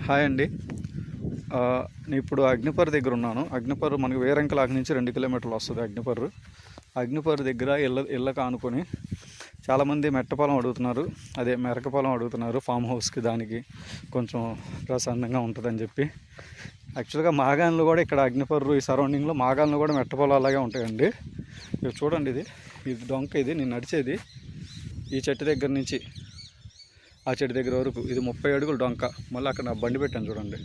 Hi అండి. నేను ఇప్పుడు అగ్నిపర్రు దగ్గర ఉన్నాను. అగ్నిపర్రు మనకి వేరంకలాగ నుంచి 2 కిలోమీటర్లు వస్తుంది. అగ్నిపర్రు దగ్గర ఇళ్ళకు ఆనుకొని చాలామంది మెట్ట పొలం అడుగుతున్నారు, అదే మెరక పొలం అడుగుతున్నారు. ఫామ్ హౌస్కి దానికి కొంచెం ప్రశాంతంగా ఉంటుందని చెప్పి. యాక్చువల్గా మాగాన్లు కూడా ఇక్కడ అగ్నిపర్రు ఈ సరౌండింగ్లో మాగాన్లు కూడా మెట్ట పొలం అలాగే ఉంటాయండి. ఇది చూడండి, ఇది డొంక, ఇది నేను నడిచేది ఈ చెట్టు దగ్గర నుంచి ఆ చెట్టు దగ్గర వరకు. ఇది 30 అడుగులు డొంక. మళ్ళీ అక్కడ నా బండి పెట్టాను చూడండి.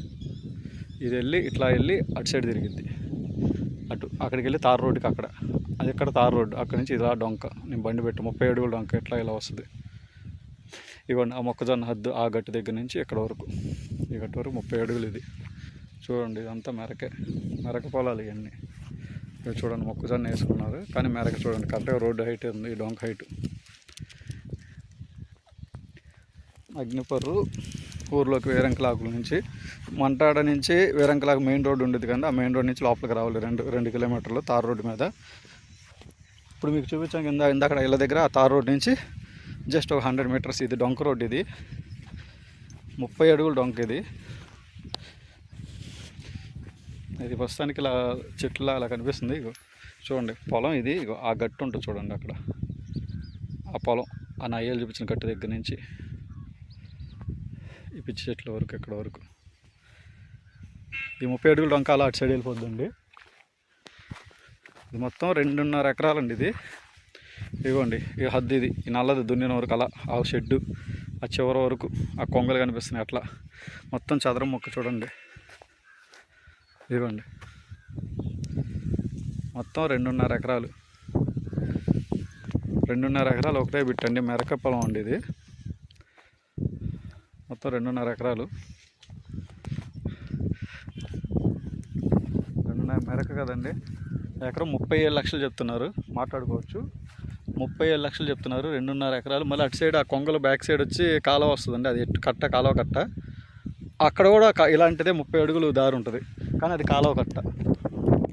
ఇది ఇట్లా వెళ్ళి అటు సైడ్ తిరిగిద్ది, అక్కడికి వెళ్ళి తార్ రోడ్డుకి. అది ఎక్కడ తార్ రోడ్డు, అక్కడి నుంచి ఇలా డొంక. నేను బండి పెట్టి 30 అడుగులు డొంక ఇలా వస్తుంది. ఇవ్వండి ఆ మొక్కజొన్న హద్దు, ఆ గట్టు దగ్గర నుంచి ఇక్కడ వరకు, ఈ గట్టు వరకు 30 అడుగులు. ఇది చూడండి, ఇదంతా మెరక పొలాలు ఇవన్నీ. ఇవి చూడండి, మొక్కజొన్న వేసుకున్నారు, కానీ మెరక చూడండి కరెక్ట్గా రోడ్డు హైట్ ఉంది, ఈ డొంక హైట్. అగ్నిపర్రు ఊర్లోకి వేరంకలాకుల నుంచి, మంటాడ నుంచి వేరంకలాకు మెయిన్ రోడ్డు ఉండేది కదా, ఆ మెయిన్ రోడ్ నుంచి లోపలికి రావాలి 2 కిలోమీటర్లు తార్ రోడ్డు మీద. ఇప్పుడు మీకు చూపించాం ఇందాక ఇళ్ళ దగ్గర ఆ తార్ రోడ్ నుంచి జస్ట్ ఒక 100 మీటర్స్. ఇది డొంక రోడ్, ఇది 30 అడుగులు డొంక. ఇది ప్రస్తుతానికి ఇలా చెట్లా అలా కనిపిస్తుంది. ఇగో చూడండి పొలం ఇది. ఇగో ఆ గట్టు ఉంటుంది చూడండి, అక్కడ ఆ పొలం, ఆ నయ్యలు చూపించిన గట్టు దగ్గర నుంచి ఈ పిచ్చి చెట్ల వరకు, ఎక్కడ వరకు ఈ 30 అడుగులు డొంక అలా అటు సైడ్ వెళ్ళిపోద్దండి. ఇది మొత్తం 2.5 ఎకరాలండి ఇది. ఇదిగోండి ఈ హద్దు, ఇది ఈ నల్లది దున్నిన వరకు అలా ఆ షెడ్డు ఆ చివరి వరకు ఆ కొంగలు కనిపిస్తున్నాయి. అట్లా మొత్తం చదరం మొక్క చూడండి. ఇదిగోండి మొత్తం 2.5 ఎకరాలు. 2.5 ఎకరాలు ఒకటే బిట్టండి, మెరక పొలం అండి ఇది. మొత్తం 2.5 ఎకరాలు. 2.5 మెరక కదండి. ఎకరం 37 లక్షలు చెప్తున్నారు, మాట్లాడుకోవచ్చు. 37 లక్షలు చెప్తున్నారు, 2.5 ఎకరాలు. మళ్ళీ అటు సైడ్ ఆ కొంగలు బ్యాక్ సైడ్ వచ్చి కాలువ వస్తుందండి, అది కాలువ కట్ట. అక్కడ కూడా ఇలాంటిదే 30 అడుగులు దారి ఉంటుంది, కానీ అది కాలువ కట్ట.